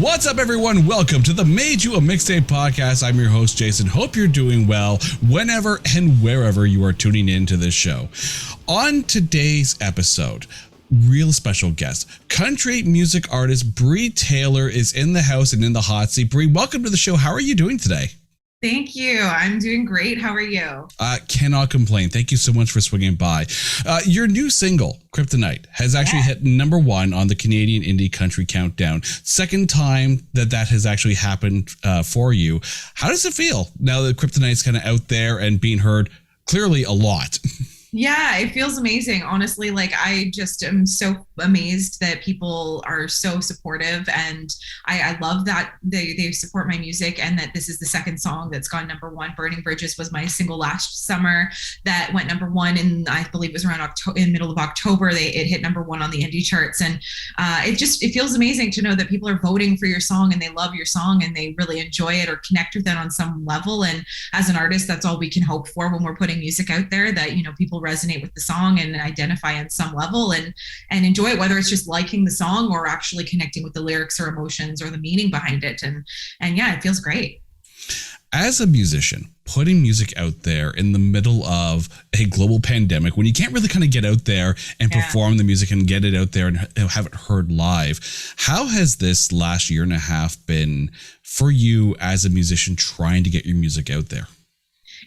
What's up, everyone? Welcome to the Made You a Mixtape podcast. I'm your host, Jason. Hope you're doing well whenever and wherever you are tuning in to this show. On today's episode, real special guest, country music artist Bree Taylor is in the house and in the hot seat. Bree, welcome to the show. How are you doing today? Thank you. I'm doing great. How are you? Cannot complain. Thank you so much for swinging by. Your new single, Kryptonite, has actually hit number one on the Canadian Indie Country Countdown. Second time that has actually happened for you. How does it feel now that Kryptonite's kind of out there and being heard clearly a lot? Yeah, it feels amazing. Honestly, I just am so amazed that people are so supportive, and I love that they support my music, and that this is the second song that's gone number one. Burning Bridges was my single last summer that went number one, and I believe it was around in middle of October. It hit number one on the indie charts, and it feels amazing to know that people are voting for your song and they love your song and they really enjoy it or connect with it on some level. And as an artist, that's all we can hope for when we're putting music out there, that people resonate with the song and identify on some level and enjoy it, whether it's just liking the song or actually connecting with the lyrics or emotions or the meaning behind it. And yeah, it feels great. As a musician, putting music out there in the middle of a global pandemic, when you can't really kind of get out there and perform the music and get it out there and have it heard live, how has this last year and a half been for you as a musician trying to get your music out there?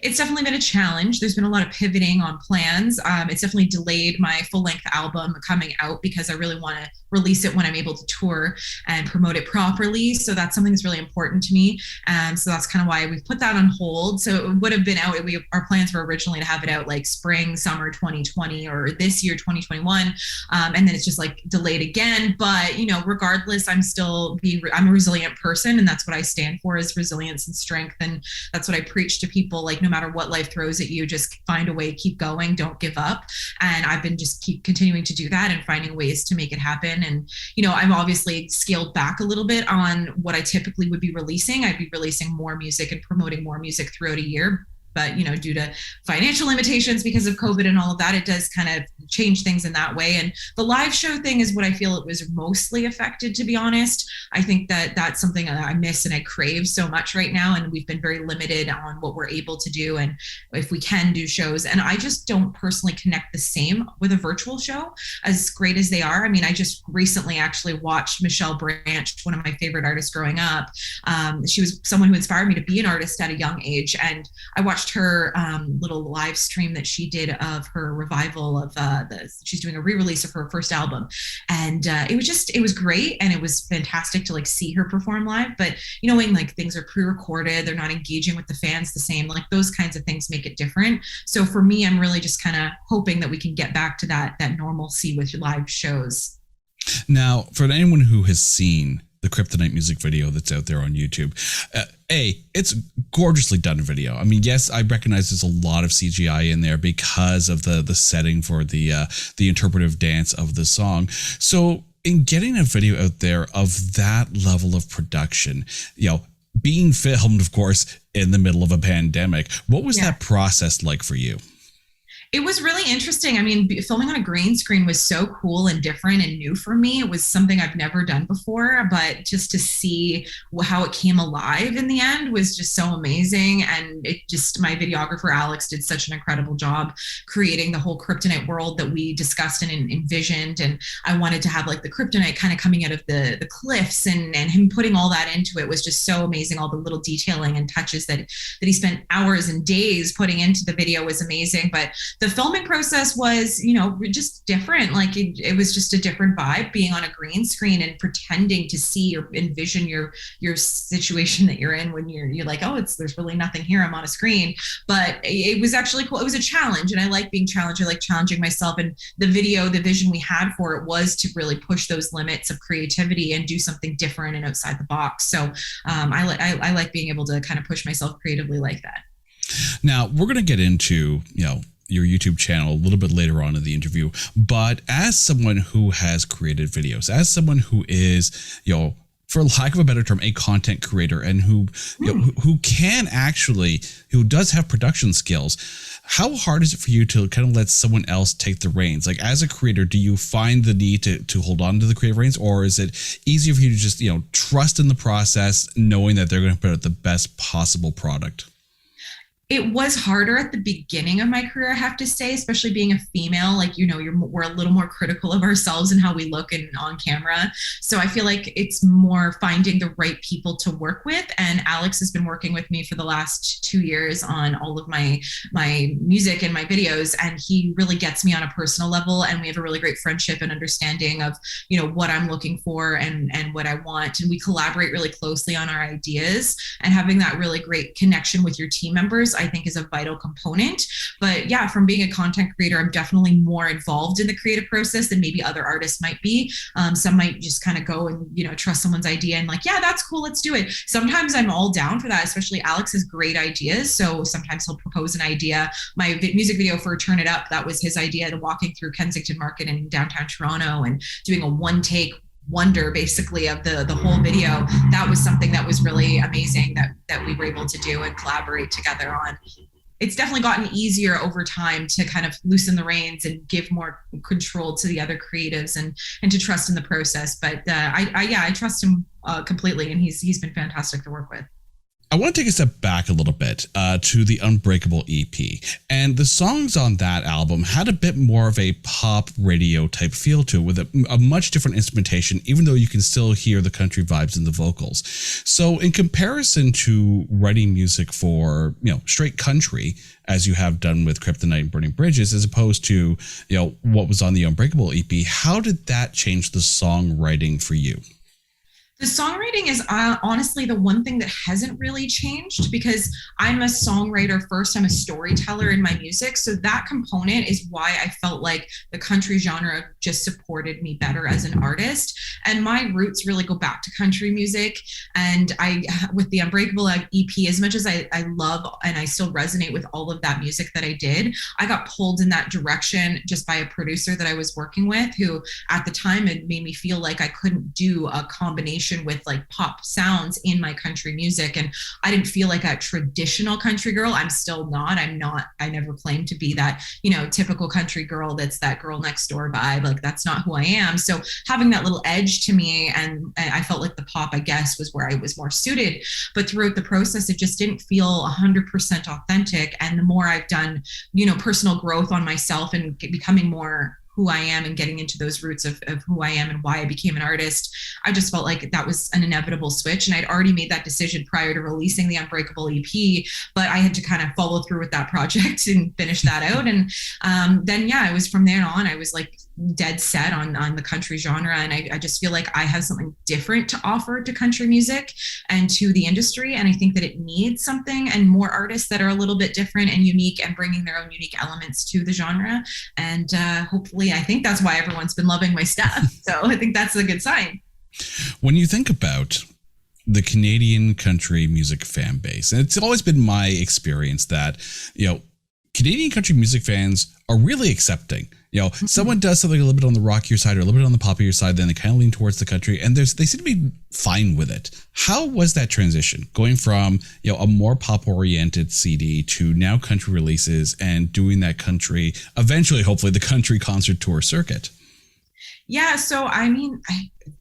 It's definitely been a challenge. There's been a lot of pivoting on plans. It's definitely delayed my full-length album coming out because I really want to release it when I'm able to tour and promote it properly. So that's something that's really important to me. So that's kind of why we've put that on hold. So it would have been out. Our plans were originally to have it out like spring, summer 2020 or this year, 2021. And then it's just delayed again. But, regardless, I'm a resilient person, and that's what I stand for, is resilience and strength. And that's what I preach to people, no matter what life throws at you, just find a way, keep going, don't give up. And I've been just keep continuing to do that and finding ways to make it happen. And, I'm obviously scaled back a little bit on what I typically would be releasing. I'd be releasing more music and promoting more music throughout a year. But, due to financial limitations because of COVID and all of that, it does kind of change things in that way. And the live show thing is what I feel it was mostly affected, to be honest. I think that that's something that I miss and I crave so much right now. And we've been very limited on what we're able to do and if we can do shows. And I just don't personally connect the same with a virtual show, as great as they are. I mean, I just recently actually watched Michelle Branch, one of my favorite artists growing up. She was someone who inspired me to be an artist at a young age. And I watched her little live stream that she did of her revival of she's doing a re-release of her first album, and it was great, and it was fantastic to see her perform live. But when things are pre-recorded, they're not engaging with the fans the same, those kinds of things make it different. So for me, I'm really just kind of hoping that we can get back to that normalcy with live shows. Now, for anyone who has seen the Kryptonite music video that's out there on YouTube, it's gorgeously done video. I mean, yes, I recognize there's a lot of CGI in there because of the setting for the interpretive dance of the song. So in getting a video out there of that level of production, being filmed, of course, in the middle of a pandemic, what was that process like for you? It was really interesting. I mean, filming on a green screen was so cool and different and new for me. It was something I've never done before, but just to see how it came alive in the end was just so amazing. And my videographer, Alex, did such an incredible job creating the whole Kryptonite world that we discussed and envisioned. And I wanted to have the Kryptonite kind of coming out of the cliffs, and him putting all that into it was just so amazing. All the little detailing and touches that he spent hours and days putting into the video was amazing. But the filming process was, just different. It was just a different vibe being on a green screen and pretending to see or envision your situation that you're in when you're like, oh, there's really nothing here. I'm on a screen. But it was actually cool. It was a challenge, and I like being challenged. I like challenging myself. And the vision we had for it was to really push those limits of creativity and do something different and outside the box. So I like being able to kind of push myself creatively like that. Now, we're going to get into, your YouTube channel a little bit later on in the interview. But as someone who has created videos, as someone who is, for lack of a better term, a content creator and who who does have production skills. How hard is it for you to kind of let someone else take the reins? Like as a creator, do you find the need to hold on to the creative reins, or is it easier for you to just, trust in the process, knowing that they're going to put out the best possible product? It was harder at the beginning of my career, I have to say, especially being a female. Like, we're a little more critical of ourselves and how we look and on camera. So I feel like it's more finding the right people to work with. And Alex has been working with me for the last 2 years on all of my music and my videos. And he really gets me on a personal level. And we have a really great friendship and understanding of, what I'm looking for and what I want. And we collaborate really closely on our ideas, and having that really great connection with your team members, I think, is a vital component. But yeah, from being a content creator, I'm definitely more involved in the creative process than maybe other artists might be. Some might just kind of go and, trust someone's idea and like, yeah, that's cool, let's do it. Sometimes I'm all down for that, especially Alex has great ideas. So sometimes he'll propose an idea. My music video for Turn It Up, that was his idea, to walking through Kensington Market in downtown Toronto and doing a one-take wonder basically of the whole video. That was something that was really amazing that we were able to do and collaborate together on. It's definitely gotten easier over time to kind of loosen the reins and give more control to the other creatives and to trust in the process. But I trust him completely, and he's been fantastic to work with. I want to take a step back a little bit to the Unbreakable EP. And the songs on that album had a bit more of a pop radio type feel to it, with a much different instrumentation, even though you can still hear the country vibes in the vocals. So in comparison to writing music for, straight country, as you have done with Kryptonite and Burning Bridges, as opposed to, what was on the Unbreakable EP, how did that change the songwriting for you? The songwriting is honestly the one thing that hasn't really changed, because I'm a songwriter first. I'm a storyteller in my music. So that component is why I felt like the country genre just supported me better as an artist. And my roots really go back to country music. And with the Unbreakable EP, as much as I love and I still resonate with all of that music that I did, I got pulled in that direction just by a producer that I was working with, who at the time had made me feel like I couldn't do a combination with like pop sounds in my country music. And I didn't feel like a traditional country girl. I'm still not. I never claimed to be that, typical country girl that's that girl next door vibe. Like, that's not who I am. So having that little edge to me, and I felt like the pop, I guess, was where I was more suited. But throughout the process, it just didn't feel 100% authentic. And the more I've done, personal growth on myself and becoming more who I am and getting into those roots of who I am and why I became an artist, I just felt like that was an inevitable switch. And I'd already made that decision prior to releasing the Unbreakable EP, but I had to kind of follow through with that project and finish that out. And then, it was from there on, I was like dead set on the country genre. And I just feel like I have something different to offer to country music and to the industry. And I think that it needs something and more artists that are a little bit different and unique and bringing their own unique elements to the genre. And hopefully, I think that's why everyone's been loving my stuff. So I think that's a good sign. When you think about the Canadian country music fan base, and it's always been my experience that, Canadian country music fans are really accepting. Someone does something a little bit on the rockier side or a little bit on the poppier side, then they kind of lean towards the country, and they seem to be fine with it. How was that transition going from, a more pop oriented CD to now country releases and doing that country, eventually, hopefully, the country concert tour circuit? Yeah, so I've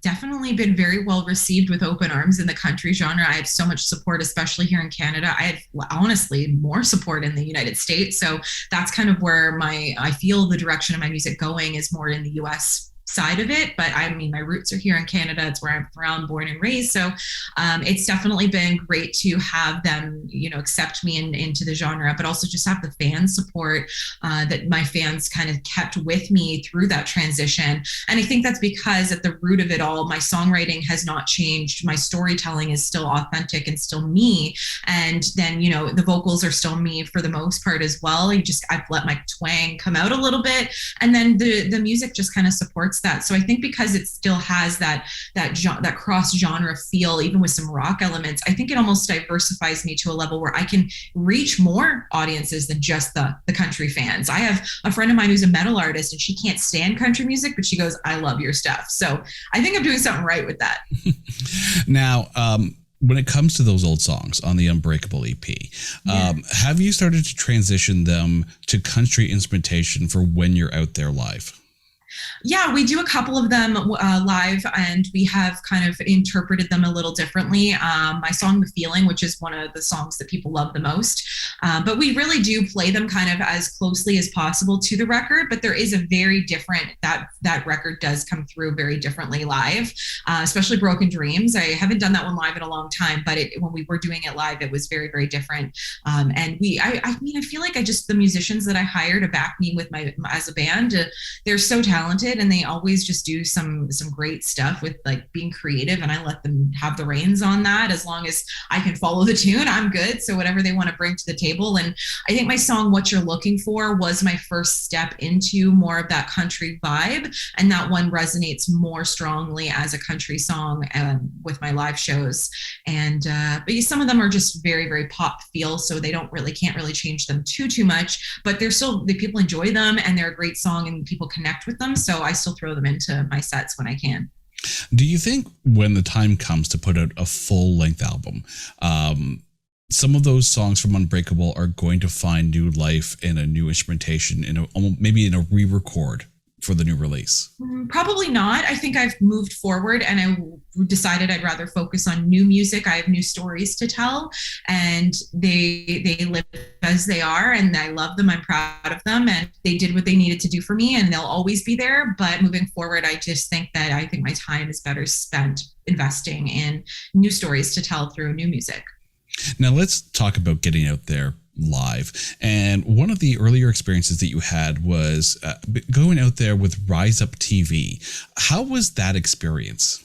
definitely been very well received with open arms in the country genre. I have so much support, especially here in Canada. I have honestly more support in the United States. So that's kind of where I feel the direction of my music going is more in the US side of it. But my roots are here in Canada. It's where I'm from, born and raised. So it's definitely been great to have them, accept me into the genre, but also just have the fan support that my fans kind of kept with me through that transition. And I think that's because at the root of it all, my songwriting has not changed. My storytelling is still authentic and still me. And then, the vocals are still me for the most part as well. I've let my twang come out a little bit. And then the music just kind of supports towards that. So I think because it still has that cross genre feel, even with some rock elements, I think it almost diversifies me to a level where I can reach more audiences than just the country fans. I have a friend of mine who's a metal artist and she can't stand country music, but she goes, I love your stuff. So I think I'm doing something right with that. Now, when it comes to those old songs on the Unbreakable EP, have you started to transition them to country instrumentation for when you're out there live? Yeah, we do a couple of them live, and we have kind of interpreted them a little differently. My song "The Feeling," which is one of the songs that people love the most, but we really do play them kind of as closely as possible to the record. But there is a very different, that record does come through very differently live, especially "Broken Dreams." I haven't done that one live in a long time, but when we were doing it live, it was very, very different. And I mean, I feel like the musicians that I hire to back me with as a band, they're so talented, and they always just do some great stuff with like being creative, and I let them have the reins on that. As long as I can follow the tune, I'm good. So whatever they want to bring to the table. And I think my song "What You're Looking For" was my first step into more of that country vibe, and that one resonates more strongly as a country song with my live shows. And but some of them are just very, very pop feel, so they can't really change them too much, but the people enjoy them, and they're a great song and people connect with them. So I still throw them into my sets when I can. Do you think when the time comes to put out a full-length album, some of those songs from Unbreakable are going to find new life in a new instrumentation, maybe in a re-record for the new release? Probably not. I think I've moved forward, and I decided I'd rather focus on new music. I have new stories to tell, and they live as they are, and I love them. I'm proud of them, and they did what they needed to do for me, and they'll always be there. But moving forward, I think my time is better spent investing in new stories to tell through new music. Now let's talk about getting out there live. And one of the earlier experiences that you had was going out there with Rise Up TV. How was that experience?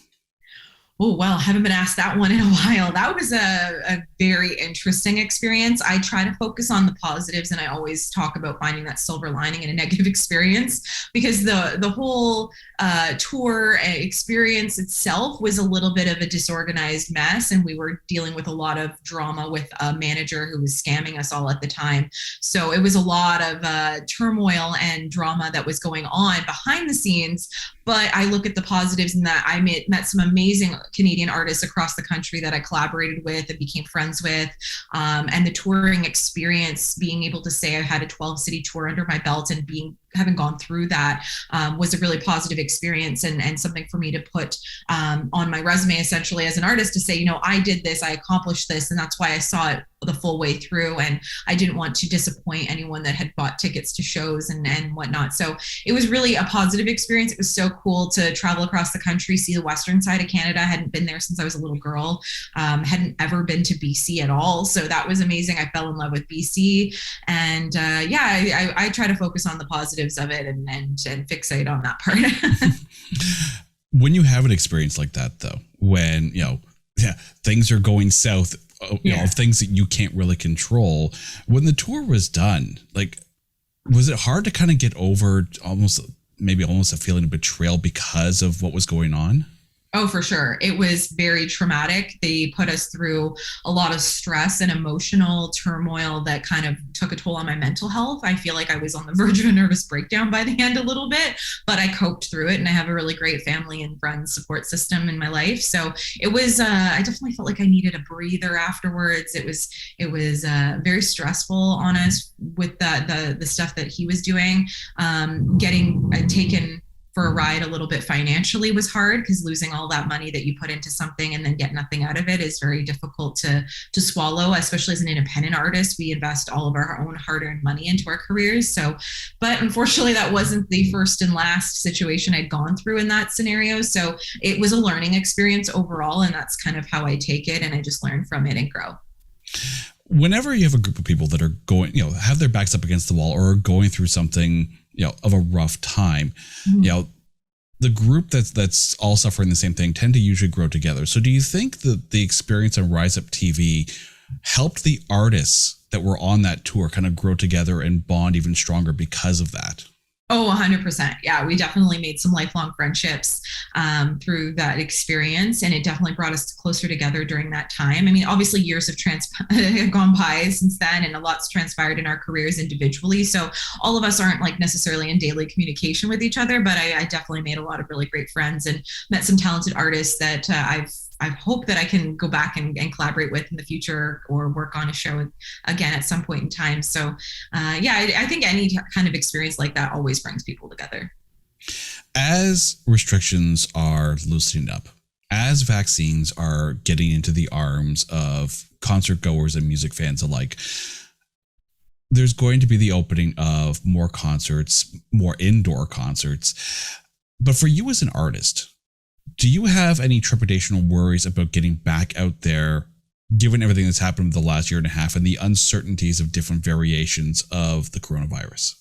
Oh, well, haven't been asked that one in a while. That was a very interesting experience. I try to focus on the positives, and I always talk about finding that silver lining in a negative experience, because the whole tour experience itself was a little bit of a disorganized mess, and we were dealing with a lot of drama with a manager who was scamming us all at the time. So it was a lot of turmoil and drama that was going on behind the scenes. But I look at the positives in that I met some amazing Canadian artists across the country that I collaborated with and became friends with. And the touring experience, being able to say I had a 12-city tour under my belt and having gone through that was a really positive experience, and something for me to put on my resume essentially as an artist, to say, I did this, I accomplished this, and that's why I saw it the full way through, and I didn't want to disappoint anyone that had bought tickets to shows and whatnot. So it was really a positive experience. It was so cool to travel across the country, see the western side of Canada. I hadn't been there since I was a little girl, hadn't ever been to BC at all, so that was amazing. I fell in love with BC, and I try to focus on the positives of it and fixate on that part. When you have an experience like that, though, when things are going south, things that you can't really control, when the tour was done, was it hard to kind of get over almost a feeling of betrayal because of what was going on? Oh, for sure. It was very traumatic. They put us through a lot of stress and emotional turmoil that kind of took a toll on my mental health. I feel like I was on the verge of a nervous breakdown by the end a little bit, but I coped through it, and I have a really great family and friends support system in my life. So it was, I definitely felt like I needed a breather afterwards. It was very stressful on us with the stuff that he was doing. Getting taken for a ride a little bit financially was hard, because losing all that money that you put into something and then get nothing out of it is very difficult to swallow, especially as an independent artist. We invest all of our own hard-earned money into our careers. But unfortunately, that wasn't the first and last situation I'd gone through in that scenario. So it was a learning experience overall, and that's kind of how I take it, and I just learn from it and grow. Whenever you have a group of people that are going, have their backs up against the wall or are going through something, of a rough time, Mm-hmm. The group that's all suffering the same thing tend to usually grow together. So do you think that the experience on Rise Up TV helped the artists that were on that tour kind of grow together and bond even stronger because of that? Oh, 100%. Yeah, we definitely made some lifelong friendships through that experience. And it definitely brought us closer together during that time. I mean, obviously, years have have gone by since then, and a lot's transpired in our careers individually. So all of us aren't like necessarily in daily communication with each other, but I definitely made a lot of really great friends and met some talented artists that I hope that I can go back and collaborate with in the future or work on a show again at some point in time. So, yeah, I think any kind of experience like that always brings people together. As restrictions are loosening up, as vaccines are getting into the arms of concert goers and music fans alike, there's going to be the opening of more concerts, more indoor concerts. But for you as an artist, do you have any trepidation or worries about getting back out there, given everything that's happened in the last year and a half and the uncertainties of different variations of the coronavirus?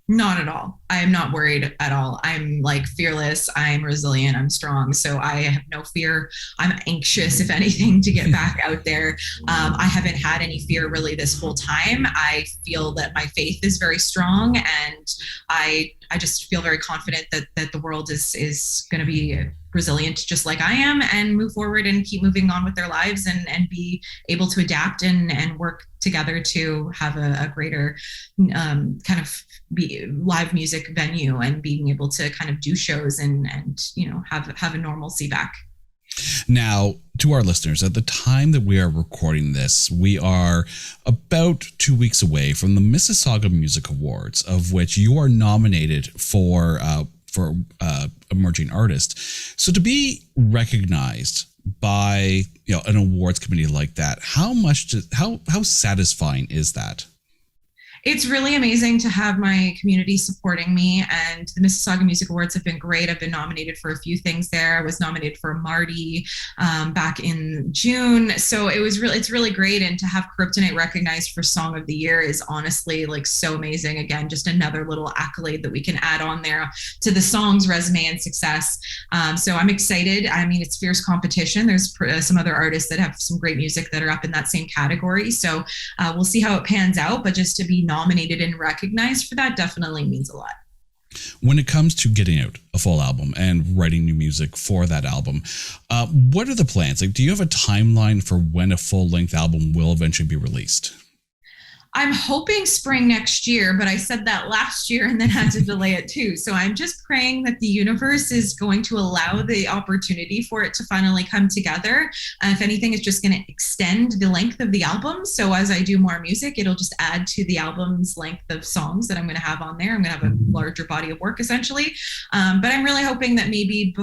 Not at all. I am not worried at all. I'm like fearless. I'm resilient. I'm strong. So I have no fear. I'm anxious, if anything, to get back out there. I haven't had any fear really this whole time. I feel that my faith is very strong, and I just feel very confident that the world is going to be resilient just like I am, and move forward and keep moving on with their lives, and be able to adapt and work together to have a greater kind of be live music venue, and being able to kind of do shows and have a normalcy back. Now, to our listeners, at the time that we are recording this, we are about 2 weeks away from the Mississauga Music Awards, of which you are nominated for emerging artist. So to be recognized by an awards committee like that, how satisfying is that? It's really amazing to have my community supporting me, and the Mississauga Music Awards have been great. I've been nominated for a few things there. I was nominated for a Marty back in June. So it's really great. And to have Kryptonite recognized for Song of the Year is honestly like so amazing. Again, just another little accolade that we can add on there to the song's resume and success. So I'm excited. I mean, it's fierce competition. There's some other artists that have some great music that are up in that same category. So we'll see how it pans out, but just to be nominated and recognized for that definitely means a lot. When it comes to getting out a full album and writing new music for that album, what are the plans? Like, do you have a timeline for when a full-length album will eventually be released? I'm hoping spring next year, but I said that last year and then had to delay it too. So I'm just praying that the universe is going to allow the opportunity for it to finally come together. If anything, it's just going to extend the length of the album. So as I do more music, it'll just add to the album's length of songs that I'm going to have on there. I'm going to have a larger body of work essentially. But I'm really hoping that maybe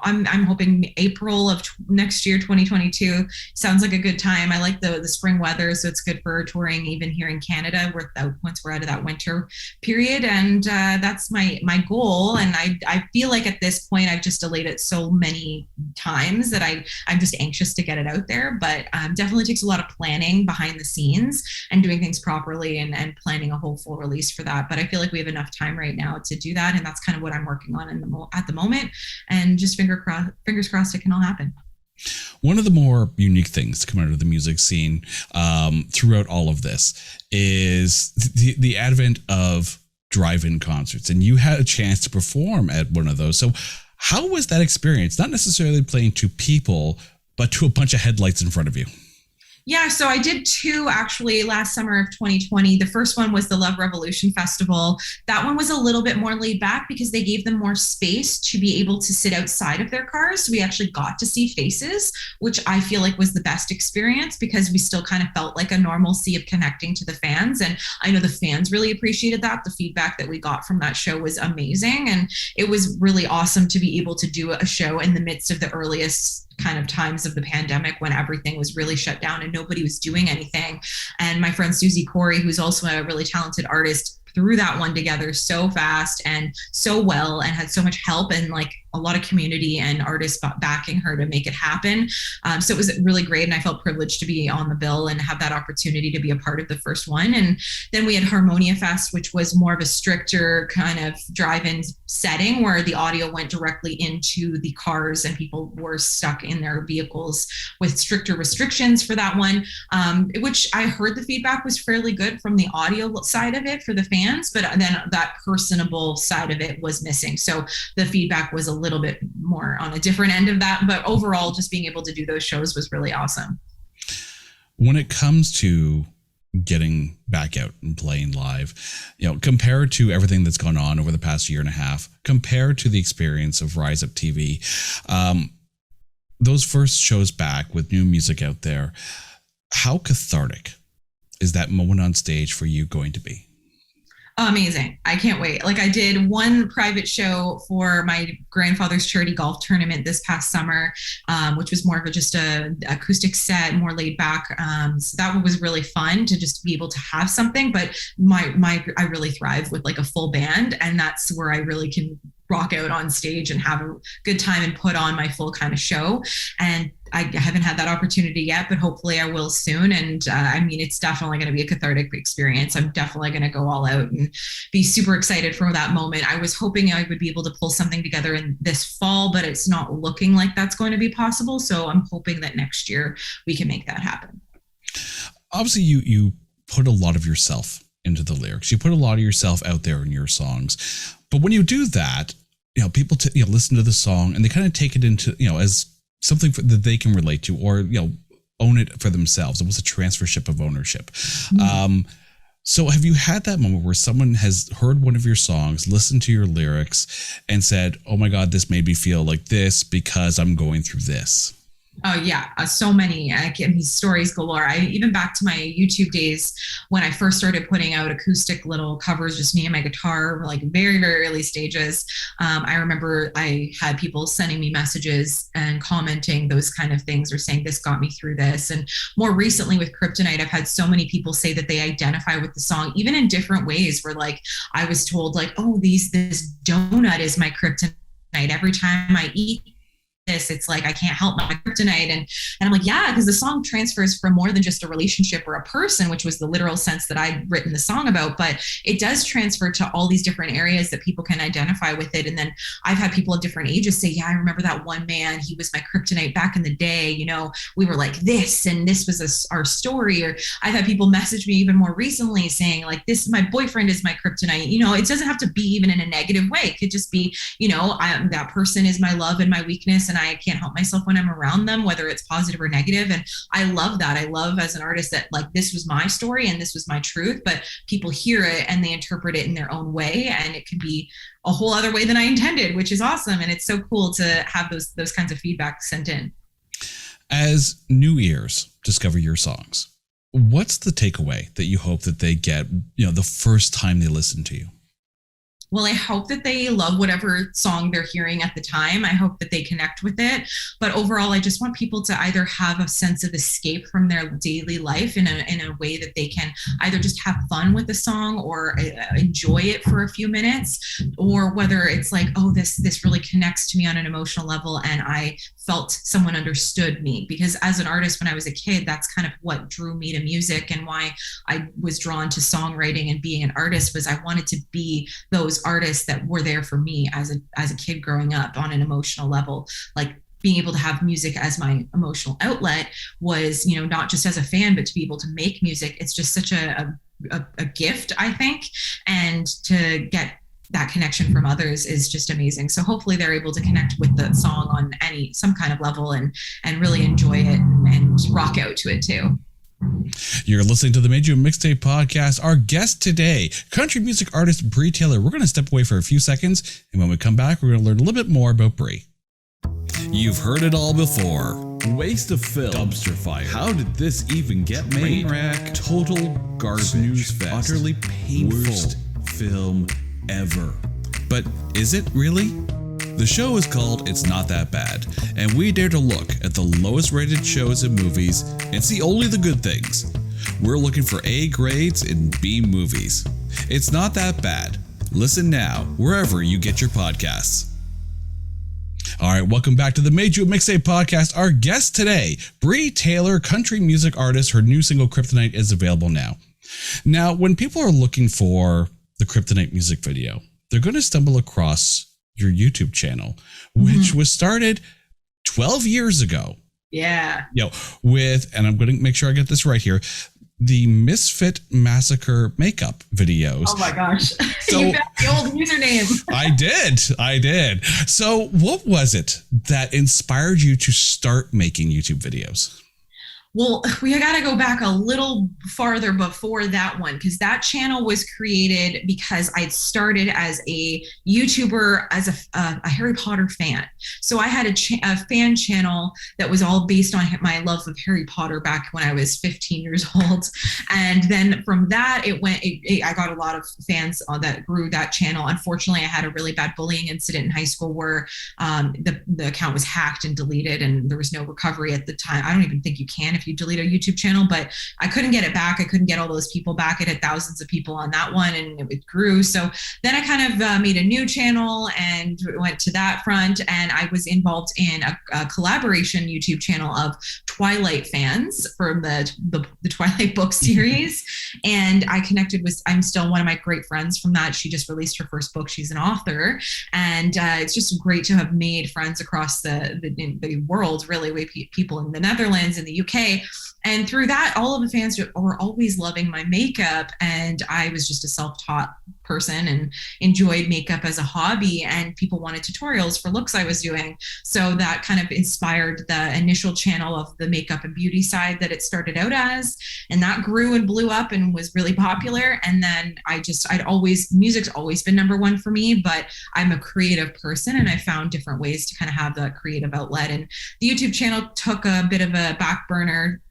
I'm hoping April of next year, 2022 sounds like a good time. I like the spring weather, so it's good for touring even here in Canada once we're out of that winter period. And that's my goal. And I feel like at this point I've just delayed it so many times that I'm just anxious to get it out there. But definitely takes a lot of planning behind the scenes and doing things properly and planning a whole full release for that. But I feel like we have enough time right now to do that. And that's kind of what I'm working on at the moment. And just fingers crossed it can all happen. One of the more unique things to come out of the music scene throughout all of this is the advent of drive-in concerts, and you had a chance to perform at one of those. So how was that experience? Not necessarily playing to people, but to a bunch of headlights in front of you. Yeah, so I did two actually last summer of 2020. The first one was the Love Revolution Festival. That one was a little bit more laid back because they gave them more space to be able to sit outside of their cars. So we actually got to see faces, which I feel like was the best experience because we still kind of felt like a normalcy of connecting to the fans. And I know the fans really appreciated that. The feedback that we got from that show was amazing. And it was really awesome to be able to do a show in the midst of the earliest kind of times of the pandemic when everything was really shut down and nobody was doing anything. And my friend Susie Corey, who's also a really talented artist, threw that one together so fast and so well and had so much help and like a lot of community and artists backing her to make it happen. So it was really great. And I felt privileged to be on the bill and have that opportunity to be a part of the first one. And then we had Harmonia Fest, which was more of a stricter kind of drive-in setting where the audio went directly into the cars and people were stuck in their vehicles with stricter restrictions for that one, which I heard the feedback was fairly good from the audio side of it for the fans. fans, but then that personable side of it was missing. So the feedback was a little bit more on a different end of that. But overall, just being able to do those shows was really awesome. When it comes to getting back out and playing live, compared to everything that's gone on over the past year and a half, compared to the experience of Rise Up TV, those first shows back with new music out there, how cathartic is that moment on stage for you going to be? Amazing. I can't wait. Like, I did one private show for my grandfather's charity golf tournament this past summer, which was more of just a acoustic set, more laid back. So that was really fun to just be able to have something. But I really thrive with like a full band, and that's where I really can rock out on stage and have a good time and put on my full kind of show. And I haven't had that opportunity yet, but hopefully I will soon. And it's definitely going to be a cathartic experience. I'm definitely going to go all out and be super excited for that moment. I was hoping I would be able to pull something together in this fall, but it's not looking like that's going to be possible. So I'm hoping that next year we can make that happen. Obviously, you put a lot of yourself into the lyrics. You put a lot of yourself out there in your songs. But when you do that, people listen to the song and they kind of take it into, as something that they can relate to, or, own it for themselves. It was a transfership of ownership. Mm-hmm. So have you had that moment where someone has heard one of your songs, listened to your lyrics, and said, oh my God, this made me feel like this because I'm going through this? Oh yeah, so many. These stories galore. Even back to my YouTube days when I first started putting out acoustic little covers, just me and my guitar, like very, very early stages. I remember I had people sending me messages and commenting those kind of things, or saying this got me through this. And more recently with Kryptonite, I've had so many people say that they identify with the song, even in different ways. Where like I was told like, oh, this donut is my kryptonite. Every time I eat this, it's like I can't help my kryptonite. And I'm like, yeah, because the song transfers from more than just a relationship or a person, which was the literal sense that I'd written the song about, but it does transfer to all these different areas that people can identify with it. And then I've had people of different ages say, yeah, I remember that one man, he was my kryptonite back in the day. We were like this, and this was our story. Or I've had people message me even more recently saying like, this, my boyfriend is my kryptonite. It doesn't have to be even in a negative way. It could just be, that person is my love and my weakness, and I can't help myself when I'm around them, whether it's positive or negative. And I love that. I love as an artist that like, this was my story and this was my truth, but people hear it and they interpret it in their own way. And it could be a whole other way than I intended, which is awesome. And it's so cool to have those kinds of feedback sent in. As new ears discover your songs, what's the takeaway that you hope that they get, the first time they listen to you? Well, I hope that they love whatever song they're hearing at the time. I hope that they connect with it. But overall, I just want people to either have a sense of escape from their daily life in a way that they can either just have fun with the song or enjoy it for a few minutes, or whether it's like, oh, this really connects to me on an emotional level and I felt someone understood me. Because as an artist, when I was a kid, that's kind of what drew me to music, and why I was drawn to songwriting and being an artist was I wanted to be those artists that were there for me as a kid growing up on an emotional level. Like being able to have music as my emotional outlet was, not just as a fan, but to be able to make music. It's just such a gift, I think. And to get that connection from others is just amazing. So hopefully they're able to connect with the song on some kind of level and really enjoy it and rock out to it too. You're listening to the Made You Mixtape podcast. Our guest today, country music artist Bree Taylor. We're going to step away for a few seconds, and when we come back, we're going to learn a little bit more about Bree. You've heard it all before. Waste of film. Dumpster fire. How did this even get made? Train wreck. Total garbage. Snooze fest. Utterly painful. Worst film ever. But is it really? The show is called It's Not That Bad, and we dare to look at the lowest rated shows and movies and see only the good things. We're looking for A grades in B movies. It's Not That Bad. Listen now, wherever you get your podcasts. All right, welcome back to the Made You Mixtape podcast. Our guest today, Bree Taylor, country music artist. Her new single, Kryptonite, is available now. Now, when people are looking for the Kryptonite music video, they're going to stumble across your YouTube channel, which was started 12 years ago. Yeah. And I'm going to make sure I get this right here. the Misfit Massacre makeup videos. Oh my gosh. So, you found the old username. I did. So what was it that inspired you to start making YouTube videos? Well, we got to go back a little farther before that one, because that channel was created because I'd started as a YouTuber, as a Harry Potter fan. So I had a fan channel that was all based on my love of Harry Potter back when I was 15 years old. And then from that, I got a lot of fans that grew that channel. Unfortunately, I had a really bad bullying incident in high school where the account was hacked and deleted, and there was no recovery at the time. I don't even think you can if you delete a YouTube channel, but I couldn't get it back. I couldn't get all those people back. It had thousands of people on that one, and it grew. So then I kind of made a new channel and went to that front, and I was involved in a collaboration YouTube channel of Twilight fans from the Twilight book series. And I connected with, I'm still one of my great friends from that. She just released her first book. She's an author, and it's just great to have made friends across the world, really, with people in the Netherlands and the UK. And through that, all of the fans were always loving my makeup. And I was just a self-taught person and enjoyed makeup as a hobby. And people wanted tutorials for looks I was doing. So that kind of inspired the initial channel of the makeup and beauty side that it started out as. And that grew and blew up and was really popular. And then music's always been number one for me, but I'm a creative person, and I found different ways to kind of have that creative outlet. And the YouTube channel took a bit of a back burner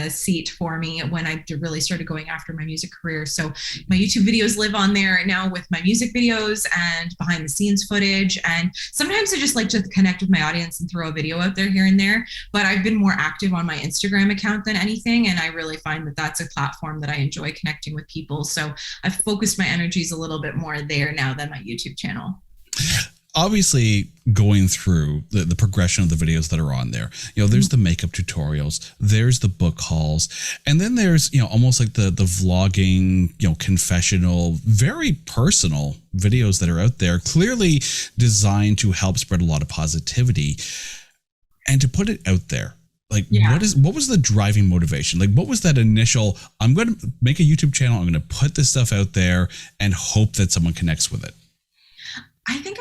seat for me when I really started going after my music career. So my YouTube videos live on there now with my music videos and behind the scenes footage. And sometimes I just like to connect with my audience and throw a video out there here and there. But I've been more active on my Instagram account than anything. And I really find that that's a platform that I enjoy connecting with people. So I've focused my energies a little bit more there now than my YouTube channel. Obviously, going through the progression of the videos that are on there, there's the makeup tutorials, there's the book hauls, and then there's, almost like the vlogging, confessional, very personal videos that are out there, clearly designed to help spread a lot of positivity and to put it out there. Like, what was the driving motivation? Like, what was that initial, I'm going to make a YouTube channel, I'm going to put this stuff out there and hope that someone connects with it? I think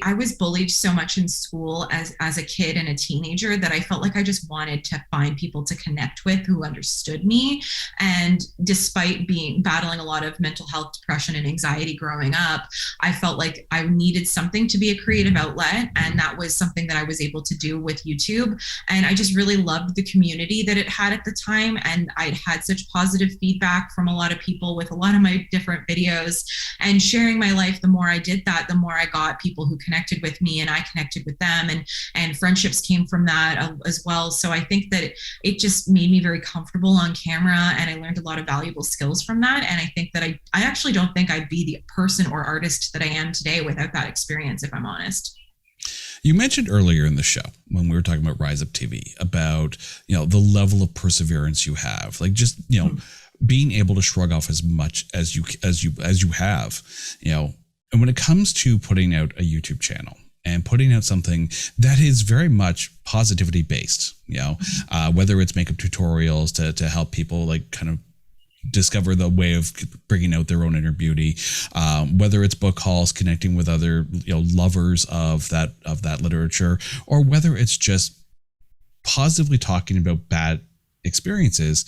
I was bullied so much in school as a kid and a teenager that I felt like I just wanted to find people to connect with who understood me. And despite battling a lot of mental health, depression, and anxiety growing up, I felt like I needed something to be a creative outlet. And that was something that I was able to do with YouTube. And I just really loved the community that it had at the time. And I'd had such positive feedback from a lot of people with a lot of my different videos, and sharing my life. The more I did that, the more I got people who connected with me, and I connected with them, and friendships came from that as well. So I think that it just made me very comfortable on camera, and I learned a lot of valuable skills from that. And I think that I actually don't think I'd be the person or artist that I am today without that experience, if I'm honest. You mentioned earlier in the show when we were talking about Rise Up TV about, the level of perseverance you have, like just, being able to shrug off as much as you have, and when it comes to putting out a YouTube channel and putting out something that is very much positivity based, whether it's makeup tutorials to help people like kind of discover the way of bringing out their own inner beauty, whether it's book hauls, connecting with other lovers of that literature, or whether it's just positively talking about bad experiences,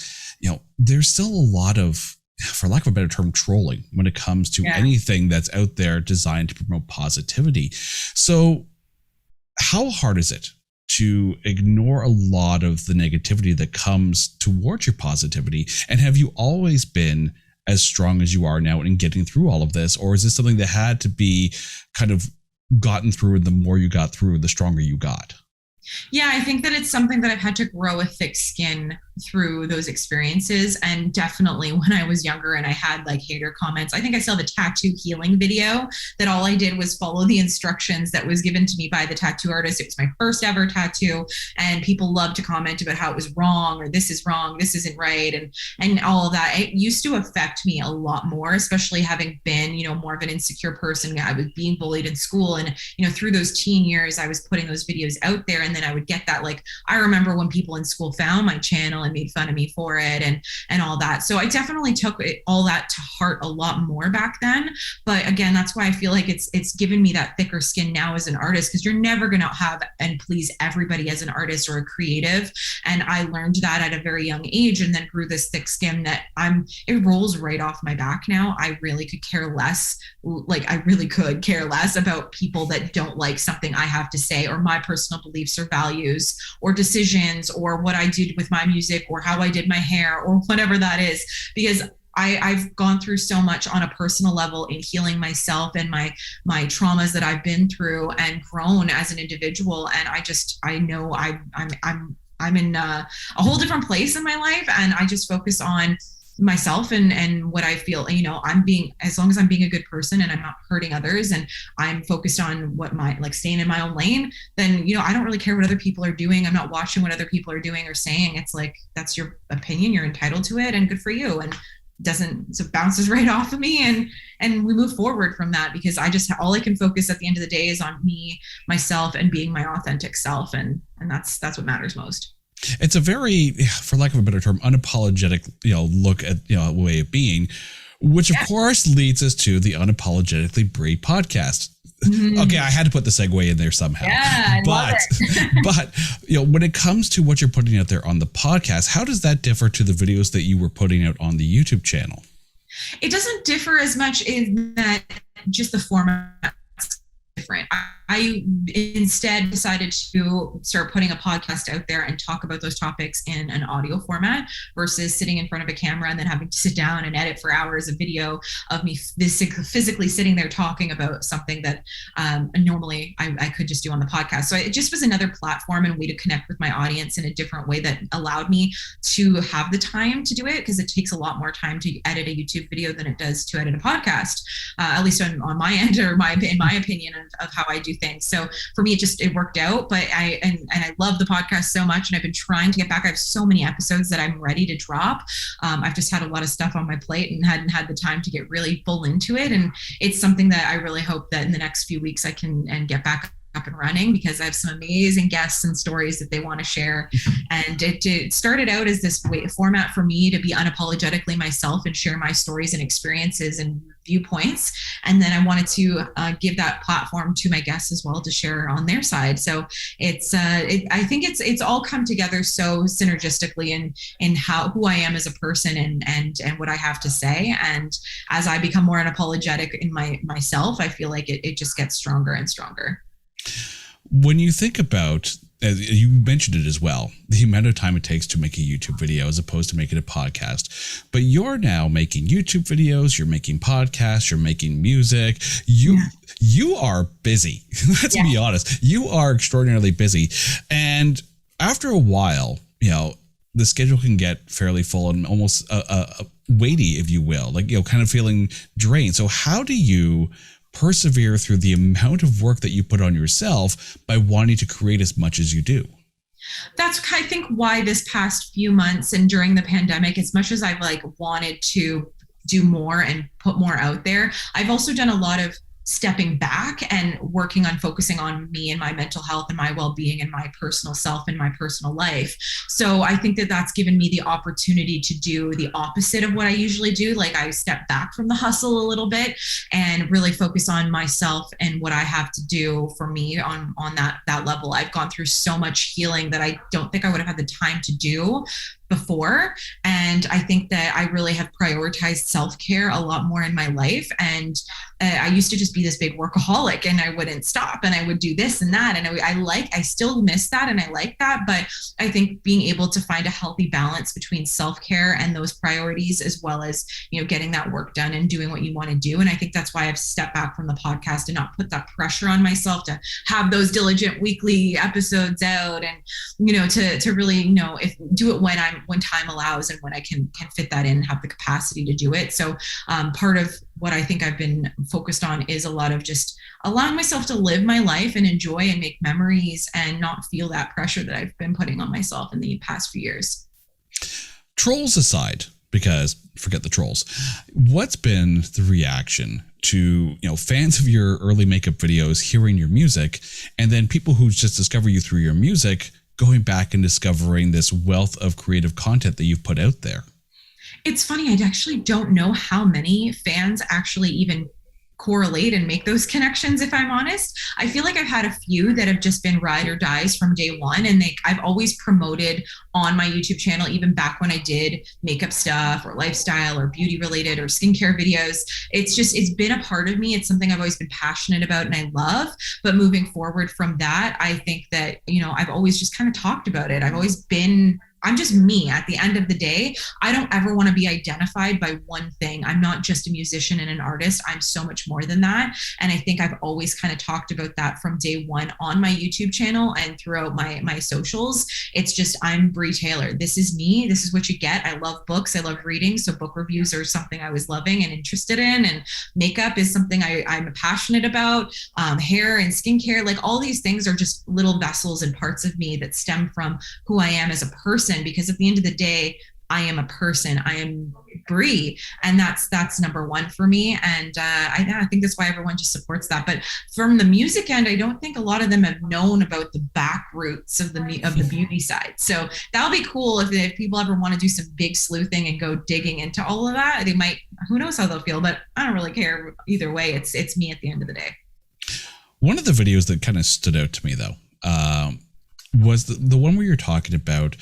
there's still a lot of, for lack of a better term, trolling when it comes to anything that's out there designed to promote positivity. So how hard is it to ignore a lot of the negativity that comes towards your positivity? And have you always been as strong as you are now in getting through all of this? Or is this something that had to be kind of gotten through, and the more you got through, the stronger you got? Yeah, I think that it's something that I've had to grow a thick skin through those experiences. And definitely when I was younger and I had like hater comments, I think I saw the tattoo healing video that all I did was follow the instructions that was given to me by the tattoo artist. It was my first ever tattoo, and people loved to comment about how it was wrong, or this is wrong, this isn't right, and all of that. It used to affect me a lot more, especially having been, more of an insecure person. I was being bullied in school, and through those teen years I was putting those videos out there, and and then I would get that, like, I remember when people in school found my channel and made fun of me for it and all that. So I definitely took all that to heart a lot more back then. But again, that's why I feel like it's given me that thicker skin now as an artist, because you're never going to have and please everybody as an artist or a creative. And I learned that at a very young age, and then grew this thick skin that it rolls right off my back now. I really could care less. Like, I really could care less about people that don't like something I have to say, or my personal beliefs or values or decisions, or what I did with my music, or how I did my hair, or whatever that is, because I've gone through so much on a personal level in healing myself and my traumas that I've been through, and grown as an individual. And I know I'm in a whole different place in my life, and I just focus on myself and what I feel, as long as I'm being a good person and I'm not hurting others, and I'm focused on what staying in my own lane, then, I don't really care what other people are doing. I'm not watching what other people are doing or saying. It's like, that's your opinion. You're entitled to it, and good for you. And it bounces right off of me, and we move forward from that, because all I can focus at the end of the day is on me, myself, and being my authentic self. And that's what matters most. It's a very, for lack of a better term, unapologetic, look at, way of being, which of course leads us to the Unapologetically Brie podcast. Mm-hmm. Okay, I had to put the segue in there somehow. Yeah, love it. But when it comes to what you're putting out there on the podcast, how does that differ to the videos that you were putting out on the YouTube channel? It doesn't differ as much in that just the format different. I instead decided to start putting a podcast out there and talk about those topics in an audio format, versus sitting in front of a camera and then having to sit down and edit for hours of video of me physically sitting there talking about something that normally I could just do on the podcast. So it just was another platform and way to connect with my audience in a different way that allowed me to have the time to do it, because it takes a lot more time to edit a YouTube video than it does to edit a podcast, at least on my end, or in my opinion of how I do things. So for me, it worked out. But I love the podcast so much, and I've been trying to get back. I have so many episodes that I'm ready to drop. I've just had a lot of stuff on my plate and hadn't had the time to get really full into it. And it's something that I really hope that in the next few weeks I can get back up and running, because I have some amazing guests and stories that they want to share. And it started out as this format for me to be unapologetically myself and share my stories and experiences and viewpoints. And then I wanted to give that platform to my guests as well to share on their side. So I think it's all come together so synergistically in who I am as a person and what I have to say. And as I become more unapologetic in myself, I feel like it just gets stronger and stronger. When you think about, you mentioned it as well, the amount of time it takes to make a YouTube video as opposed to making a podcast, but you're now making YouTube videos, you're making podcasts, you're making music. You are busy. Let's be honest. You are extraordinarily busy. And after a while, the schedule can get fairly full and almost weighty, if you will, like, kind of feeling drained. So how do you persevere through the amount of work that you put on yourself by wanting to create as much as you do? That's, I think, why this past few months and during the pandemic, as much as I've wanted to do more and put more out there, I've also done a lot of stepping back and working on focusing on me and my mental health and my well-being and my personal self and my personal life. So I think that that's given me the opportunity to do the opposite of what I usually do. Like, I step back from the hustle a little bit and really focus on myself and what I have to do for me on that level. I've gone through so much healing that I don't think I would have had the time to do before. And I think that I really have prioritized self-care a lot more in my life. And I used to just be this big workaholic, and I wouldn't stop, and I would do this and that. And I still miss that, and I like that. But I think being able to find a healthy balance between self-care and those priorities, as well as, getting that work done and doing what you want to do. And I think that's why I've stepped back from the podcast and not put that pressure on myself to have those diligent weekly episodes out, and, to really, do it when time allows and when I can fit that in, have the capacity to do it. So part of what I think I've been focused on is a lot of just allowing myself to live my life and enjoy and make memories and not feel that pressure that I've been putting on myself in the past few years. Trolls aside, because forget the trolls. What's been the reaction to, fans of your early makeup videos hearing your music, and then people who just discover you through your music going back and discovering this wealth of creative content that you've put out there? It's funny, I actually don't know how many fans actually even correlate and make those connections, if I'm honest. I feel like I've had a few that have just been ride or dies from day one, and I've always promoted on my YouTube channel, even back when I did makeup stuff or lifestyle or beauty related or skincare videos. It's been a part of me. It's something I've always been passionate about and I love. But moving forward from that, I think that, I've always just kind of talked about it. I'm just me at the end of the day. I don't ever want to be identified by one thing. I'm not just a musician and an artist. I'm so much more than that. And I think I've always kind of talked about that from day one on my YouTube channel and throughout my socials. It's just, I'm Bree Taylor. This is me. This is what you get. I love books. I love reading. So book reviews are something I was loving and interested in. And makeup is something I'm passionate about. Hair and skincare, like all these things are just little vessels and parts of me that stem from who I am as a person. Because at the end of the day, I am a person. I am Bree, and that's number one for me. And I think that's why everyone just supports that. But from the music end, I don't think a lot of them have known about the back roots of the beauty side. So that'll be cool if people ever want to do some big sleuthing and go digging into all of that. They might. Who knows how they'll feel? But I don't really care either way. It's me at the end of the day. One of the videos that kind of stood out to me though was the one where you're talking about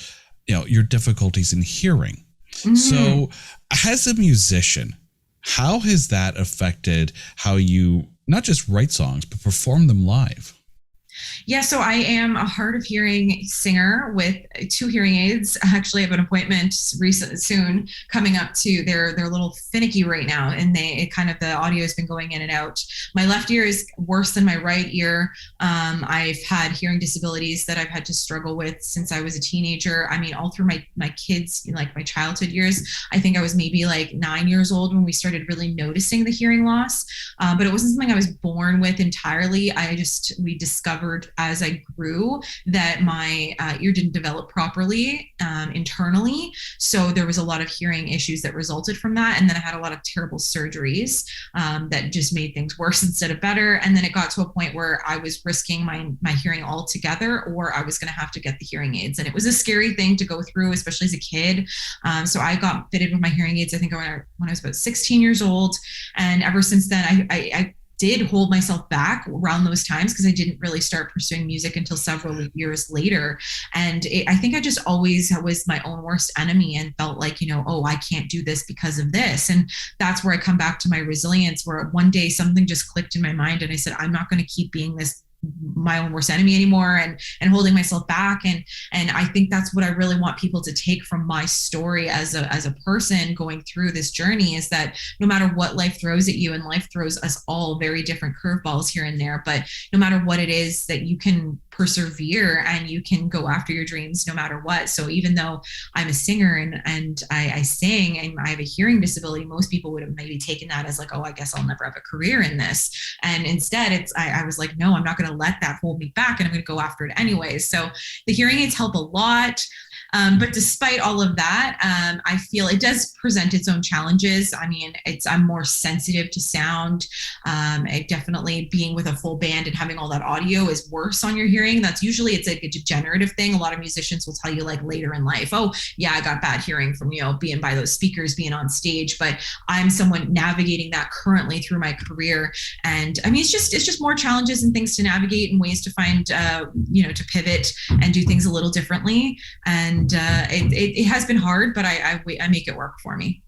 your difficulties in hearing. Mm-hmm. So as a musician, how has that affected how you not just write songs, but perform them live? Yeah, so I am a hard of hearing singer with 2 hearing aids. I actually have an appointment soon coming up too. They're a little finicky right now, and the audio has been going in and out. My left ear is worse than my right ear. I've had hearing disabilities that I've had to struggle with since I was a teenager. I mean, all through my kids, like my childhood years. I think I was maybe like 9 years old when we started really noticing the hearing loss. But it wasn't something I was born with entirely. We discovered as I grew that my ear didn't develop properly internally. So there was a lot of hearing issues that resulted from that. And then I had a lot of terrible surgeries that just made things worse instead of better. And then it got to a point where I was risking my hearing altogether, or I was going to have to get the hearing aids. And it was a scary thing to go through, especially as a kid. So I got fitted with my hearing aids, I think when I was about 16 years old. And ever since then, I did hold myself back around those times because I didn't really start pursuing music until several years later. And I think I just always was my own worst enemy and felt like, I can't do this because of this. And that's where I come back to my resilience, where one day something just clicked in my mind and I said, I'm not going to keep being my own worst enemy anymore and holding myself back. And I think that's what I really want people to take from my story as a person going through this journey, is that no matter what life throws at you, and life throws us all very different curveballs here and there, but no matter what it is, that you can persevere and you can go after your dreams no matter what. So even though I'm a singer and I sing and I have a hearing disability, most people would have maybe taken that as like, oh, I guess I'll never have a career in this. And instead I was like, no, I'm not going to let that hold me back, and I'm going to go after it anyways. So the hearing aids help a lot. But despite all of that, I feel it does present its own challenges. I mean, I'm more sensitive to sound. Definitely being with a full band and having all that audio is worse on your hearing. It's like a degenerative thing. A lot of musicians will tell you like later in life, oh yeah, I got bad hearing from, being by those speakers, being on stage. But I'm someone navigating that currently through my career. And I mean, it's just more challenges and things to navigate and ways to find, to pivot and do things a little differently. And it has been hard, but I make it work for me.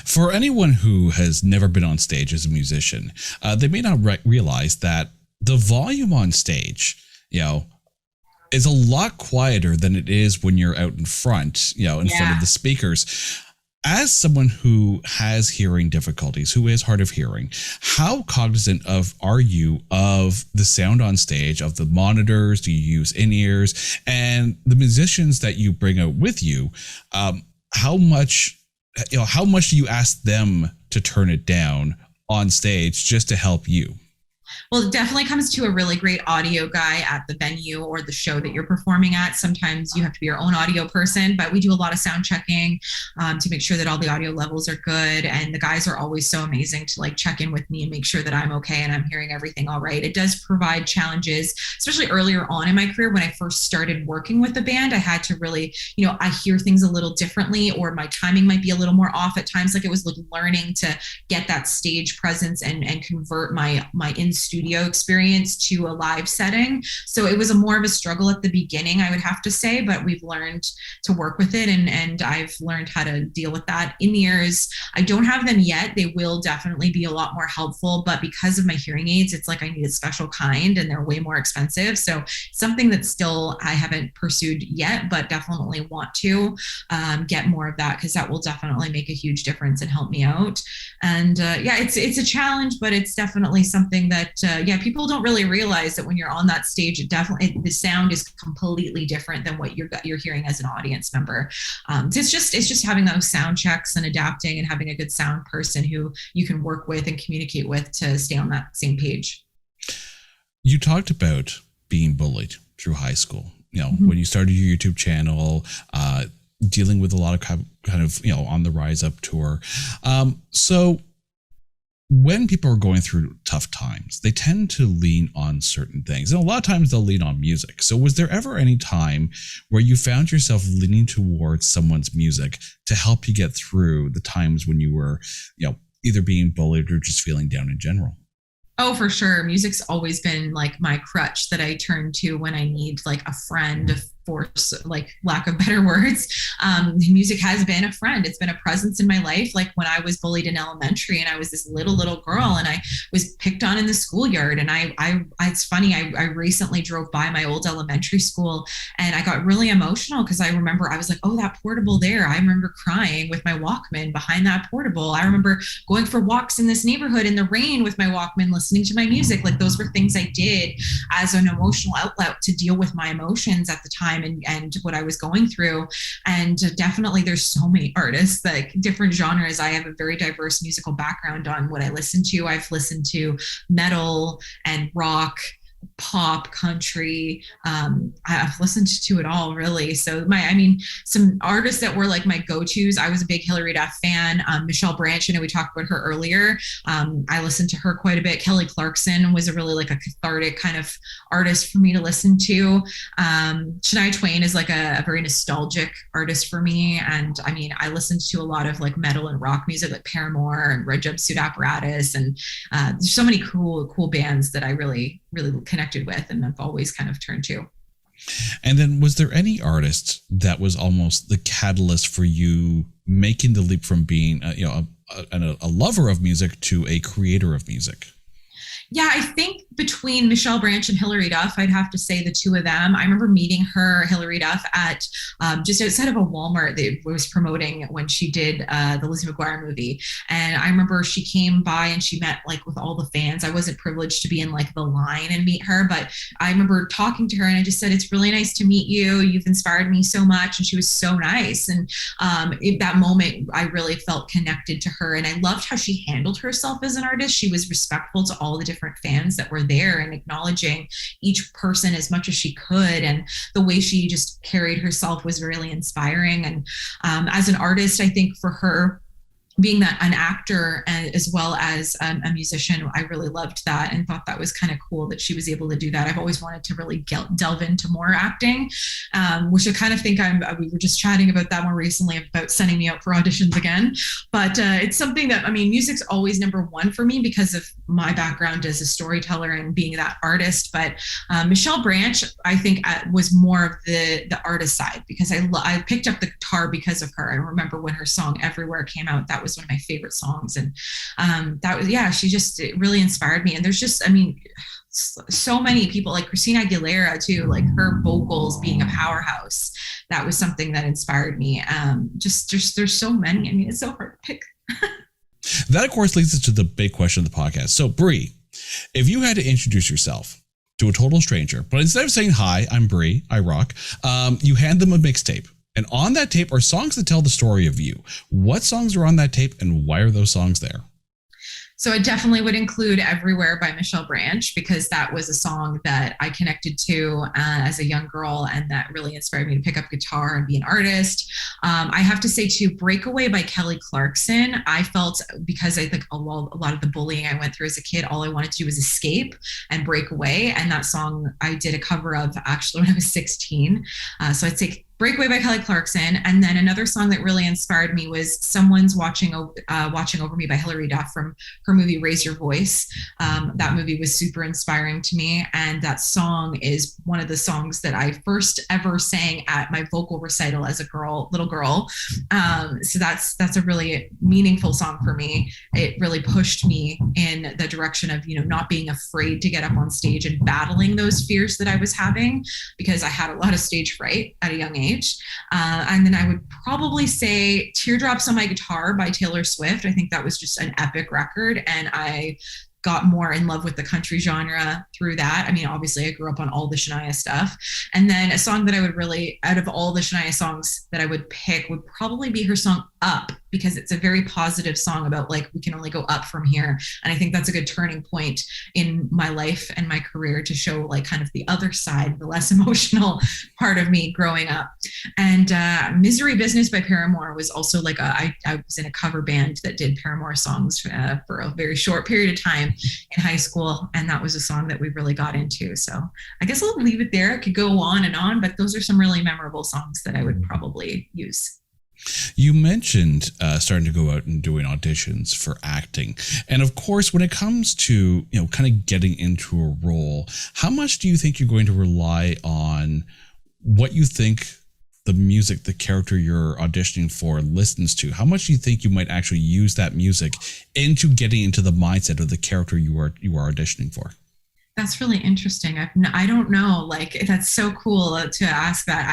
For anyone who has never been on stage as a musician, they may not realize that the volume on stage, is a lot quieter than it is when you're out in front, in front of the speakers. As someone who has hearing difficulties, who is hard of hearing, how cognizant are you of the sound on stage, of the monitors? Do you use in-ears? And the musicians that you bring out with you, how much do you ask them to turn it down on stage just to help you? Well, it definitely comes to a really great audio guy at the venue or the show that you're performing at. Sometimes you have to be your own audio person, but we do a lot of sound checking to make sure that all the audio levels are good. And the guys are always so amazing to like check in with me and make sure that I'm okay and I'm hearing everything all right. It does provide challenges, especially earlier on in my career when I first started working with the band. I had to really, I hear things a little differently, or my timing might be a little more off at times. Like it was like learning to get that stage presence and convert my in studio experience to a live setting. So it was more of a struggle at the beginning, I would have to say, but we've learned to work with it, and I've learned how to deal with that. In-ears, I don't have them yet. They will definitely be a lot more helpful, but because of my hearing aids, it's like I need a special kind and they're way more expensive. So something that still I haven't pursued yet, but definitely want to get more of that, because that will definitely make a huge difference and help me out. And it's a challenge, but it's definitely something that people don't really realize that when you're on that stage, the sound is completely different than what you're hearing as an audience member. It's just having those sound checks and adapting and having a good sound person who you can work with and communicate with to stay on that same page. You talked about being bullied through high school. When you started your YouTube channel, dealing with a lot of kind of on the rise up tour. So when people are going through tough times, they tend to lean on certain things. And a lot of times they'll lean on music. So was there ever any time where you found yourself leaning towards someone's music to help you get through the times when you were, either being bullied or just feeling down in general? Oh, for sure. Music's always been like my crutch that I turn to when I need like a friend, for like lack of better words. Music has been a friend. It's been a presence in my life. Like when I was bullied in elementary and I was this little girl and I was picked on in the schoolyard. And it's funny. I recently drove by my old elementary school and I got really emotional because I remember I was like, oh, that portable there. I remember crying with my Walkman behind that portable. I remember going for walks in this neighborhood in the rain with my Walkman, listening to my music. Like those were things I did as an emotional outlet to deal with my emotions at the time and what I was going through. And definitely there's so many artists, like different genres. I have a very diverse musical background on what I listen to. I've listened to metal and rock, pop, country. I've listened to it all, really. So some artists that were like my go-tos. I was a big Hilary Duff fan. Michelle Branch, I know we talked about her earlier. I listened to her quite a bit. Kelly Clarkson was a really like a cathartic kind of artist for me to listen to. Shania Twain is like a very nostalgic artist for me. And I listened to a lot of like metal and rock music, like Paramore and Red Jumpsuit Apparatus. And there's so many cool bands that I really connected with and I've always kind of turned to. And then was there any artist that was almost the catalyst for you making the leap from being a lover of music to a creator of music? Yeah, I think between Michelle Branch and Hilary Duff, I'd have to say the two of them. I remember meeting her, Hilary Duff, at just outside of a Walmart that was promoting when she did the Lizzie McGuire movie. And I remember she came by and she met like with all the fans. I wasn't privileged to be in like the line and meet her, but I remember talking to her and I just said, it's really nice to meet you. You've inspired me so much. And she was so nice. And in that moment, I really felt connected to her. And I loved how she handled herself as an artist. She was respectful to all the different fans that were there and acknowledging each person as much as she could. And the way she just carried herself was really inspiring. And as an artist, I think for her, being that an actor as well as a musician, I really loved that and thought that was kind of cool that she was able to do that. I've always wanted to really delve into more acting, which I kind of think we were just chatting about that more recently about sending me out for auditions again. But it's something that, music's always number one for me because of my background as a storyteller and being that artist. But Michelle Branch, I think was more of the artist side because I picked up the guitar because of her. I remember when her song Everywhere came out, that was one of my favorite songs. And she just really inspired me. And there's just, so many people like Christina Aguilera too, like her vocals being a powerhouse. That was something that inspired me. There's so many. It's so hard to pick. That, of course, leads us to the big question of the podcast. So, Bree, if you had to introduce yourself to a total stranger, but instead of saying, hi, I'm Bree, I rock, you hand them a mixtape. And on that tape are songs that tell the story of you. What songs are on that tape and why are those songs there? So it definitely would include Everywhere by Michelle Branch, because that was a song that I connected to as a young girl, and that really inspired me to pick up guitar and be an artist. I have to say too, Breakaway by Kelly Clarkson. I felt, because I think a lot of the bullying I went through as a kid, all I wanted to do was escape and break away. And that song I did a cover of actually when I was 16. So I'd say Breakaway by Kelly Clarkson. And then another song that really inspired me was Someone's Watching Over Me by Hilary Duff from her movie Raise Your Voice. That movie was super inspiring to me. And that song is one of the songs that I first ever sang at my vocal recital as a little girl. So that's a really meaningful song for me. It really pushed me in the direction of, not being afraid to get up on stage and battling those fears that I was having, because I had a lot of stage fright at a young age. And then I would probably say Teardrops on My Guitar by Taylor Swift. I think that was just an epic record, and I got more in love with the country genre through that. I mean, obviously I grew up on all the Shania stuff. And then a song that I would really, out of all the Shania songs that I would pick, would probably be her song Up, because it's a very positive song about like, we can only go up from here. And I think that's a good turning point in my life and my career to show like kind of the other side, the less emotional part of me growing up. And Misery Business by Paramore was also like, I was in a cover band that did Paramore songs for a very short period of time in high school. And that was a song that we really got into. So I guess I'll leave it there. It could go on, but those are some really memorable songs that I would probably use. You mentioned starting to go out and doing auditions for acting. And of course, when it comes to, kind of getting into a role, how much do you think you're going to rely on what you think the music, the character you're auditioning for listens to? How much do you think you might actually use that music into getting into the mindset of the character you are auditioning for? That's really interesting. I don't know. Like, that's so cool to ask that.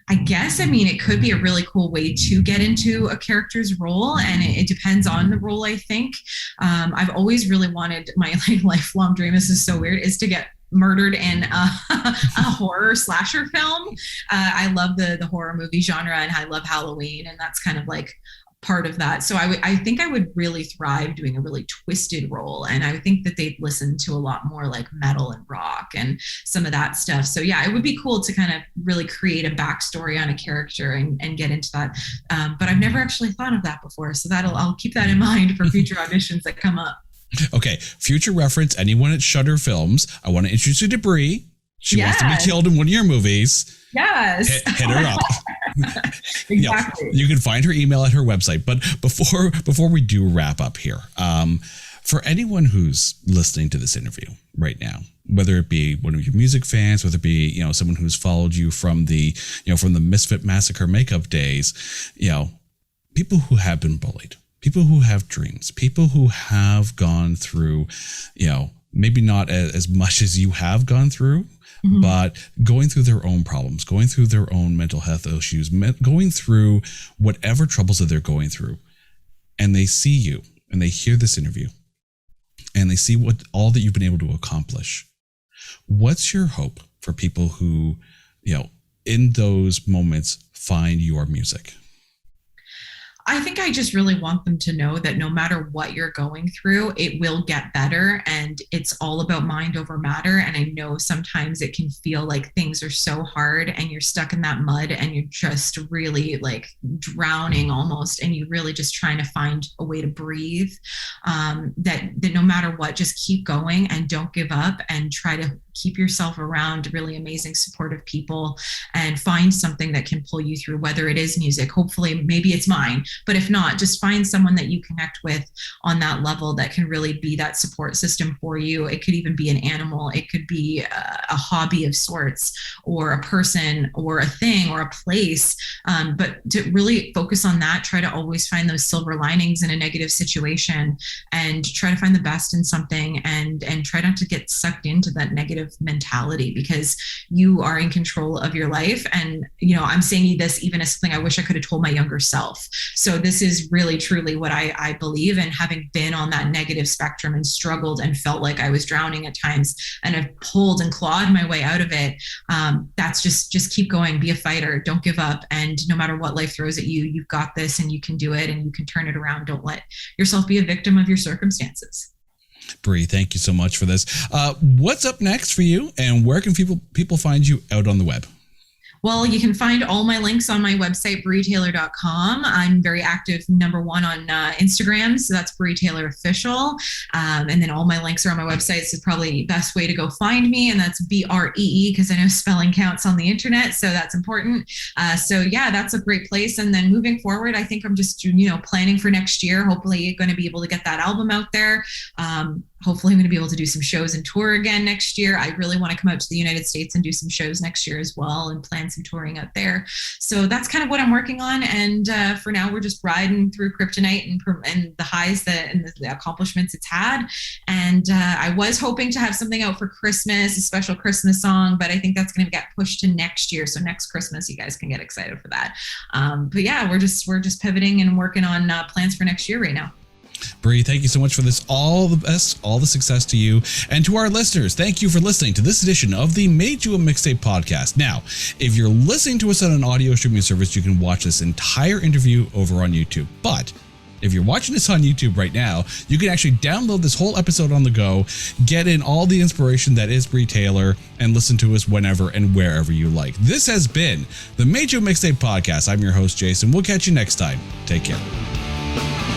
I guess, it could be a really cool way to get into a character's role, and it depends on the role, I think. I've always really wanted, my lifelong dream, this is so weird, is to get murdered in a horror slasher film. I love the horror movie genre, and I love Halloween, and that's kind of like part of that. So I think I would really thrive doing a really twisted role, and I think that they'd listen to a lot more like metal and rock and some of that stuff. So yeah, it would be cool to kind of really create a backstory on a character and get into that. But I've never actually thought of that before, so I'll keep that in mind for future auditions that come up. Okay, future reference, anyone at Shudder Films, I want to introduce you to Bree. She wants to be killed in one of your movies. Yes. Hit her up. Exactly. You can find her email at her website. But before we do wrap up here, for anyone who's listening to this interview right now, whether it be one of your music fans, whether it be, someone who's followed you from the Misfit Massacre makeup days, people who have been bullied, people who have dreams, people who have gone through, maybe not as much as you have gone through, mm-hmm. but going through their own problems, going through their own mental health issues, going through whatever troubles that they're going through. And they see you and they hear this interview and they see all that you've been able to accomplish. What's your hope for people who, in those moments find your music? I think I just really want them to know that no matter what you're going through, it will get better, and it's all about mind over matter. And I know sometimes it can feel like things are so hard and you're stuck in that mud and you're just really like drowning almost, and you're really just trying to find a way to breathe. That no matter what, just keep going and don't give up, and try to keep yourself around really amazing, supportive people, and find something that can pull you through, whether it is music. Hopefully, maybe it's mine, but if not, just find someone that you connect with on that level that can really be that support system for you. It could even be an animal. It could be a hobby of sorts, or a person, or a thing, or a place. But to really focus on that, try to always find those silver linings in a negative situation, and try to find the best in something, and try not to get sucked into that negative mentality, because you are in control of your life. And I'm saying this even as something I wish I could have told my younger self. So this is really, truly what I believe. And having been on that negative spectrum and struggled and felt like I was drowning at times, and I've pulled and clawed my way out of it. That's just keep going, be a fighter, don't give up. And no matter what life throws at you, you've got this and you can do it and you can turn it around. Don't let yourself be a victim of your circumstances. Bree, thank you so much for this. What's up next for you, and where can people find you out on the web? Well, you can find all my links on my website, breetaylor.com. I'm very active, number one, on Instagram. So that's Bree Taylor Official. And then all my links are on my website. So it's probably the best way to go find me. And that's BREE, because I know spelling counts on the internet. So that's important. So yeah, that's a great place. And then moving forward, I think I'm just, planning for next year, hopefully going to be able to get that album out there. Hopefully I'm going to be able to do some shows and tour again next year. I really want to come out to the United States and do some shows next year as well, and plan some touring out there. So that's kind of what I'm working on. And for now, we're just riding through Kryptonite and the highs and the accomplishments it's had. And I was hoping to have something out for Christmas, a special Christmas song, but I think that's going to get pushed to next year. So next Christmas, you guys can get excited for that. But yeah, we're just pivoting and working on plans for next year right now. Bree, thank you so much for this. All the best, all the success to you. And to our listeners, thank you for listening to this edition of the Made You a Mixtape podcast. Now, if you're listening to us on an audio streaming service, you can watch this entire interview over on YouTube. But if you're watching this on YouTube right now, you can actually download this whole episode on the go, get in all the inspiration that is Bree Taylor, and listen to us whenever and wherever you like. This has been the Made You a Mixtape podcast. I'm your host, Jason. We'll catch you next time. Take care.